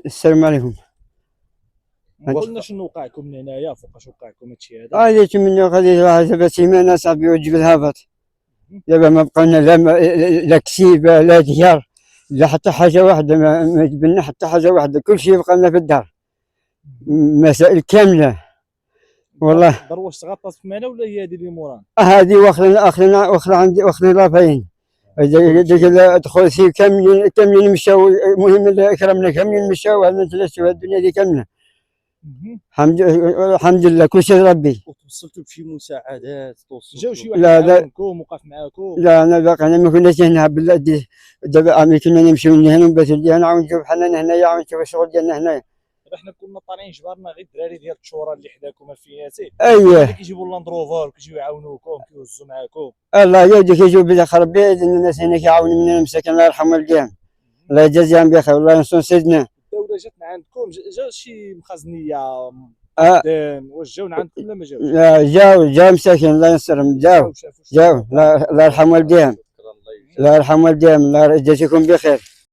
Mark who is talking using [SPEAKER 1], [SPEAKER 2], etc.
[SPEAKER 1] السلام عليكم.
[SPEAKER 2] ما قلنا شنو وقعكم من هنايا، فوقاش وقعكم هادشي هذا؟
[SPEAKER 1] غادي مني غادي واحد دابا سيمانه صاحبي وجب الهبط. دابا ما بقى لنا لا كسيبه لا ديار لا حتى حاجه واحده، ما جبنا حتى حاجه واحده، كل شيء بقى لنا في الدار. مسائل كامله والله.
[SPEAKER 2] الدار واش تغطات في مانا ولا هي هذه اللي مورانا؟
[SPEAKER 1] هذه واخلنا عندي واخلنا لافاين. دخل فيه كاملين مشاو، المهم اللي اكرمنا كاملين مشاو، هذا ثلاثه الدنيا دي كامله. الحمد لله كل شيء ربي.
[SPEAKER 3] وتوصلتوا بشي مساعدات؟
[SPEAKER 2] جاو شي واحد عاونكم وقف معاكم؟
[SPEAKER 1] لا انا باقي انا ما كناش هنا بالله. دابا كنا نمشيو لهنا ونباتوا لهنا، عاود نجيو بحالنا هنايا، عاود نشوفوا الشغل ديالنا هنايا.
[SPEAKER 2] حنا كنا طالعين جبارنا غير الدراري ديال التشوره اللي حداكم الفياتي،
[SPEAKER 1] اييه
[SPEAKER 2] كيجيبوا اللاندروفر وكيجيو يعاونوكم كيوزوا معاكم.
[SPEAKER 1] الله يهديك، يجيو بداخل ربي، الناس هنا كيعاونوا مننا المساكن، الله يرحم والديهم، الله يجازيهم بخير، والله ينصر سيدنا.
[SPEAKER 2] الدوله جات عندكم، جا شي مخازنيه واش جاو عندكم ولا ما جاوش؟
[SPEAKER 1] جاو مساكين الله ينصرهم، جاو الله يرحم والديهم، الله يرحم والديهم، الله يجازيكم بخير.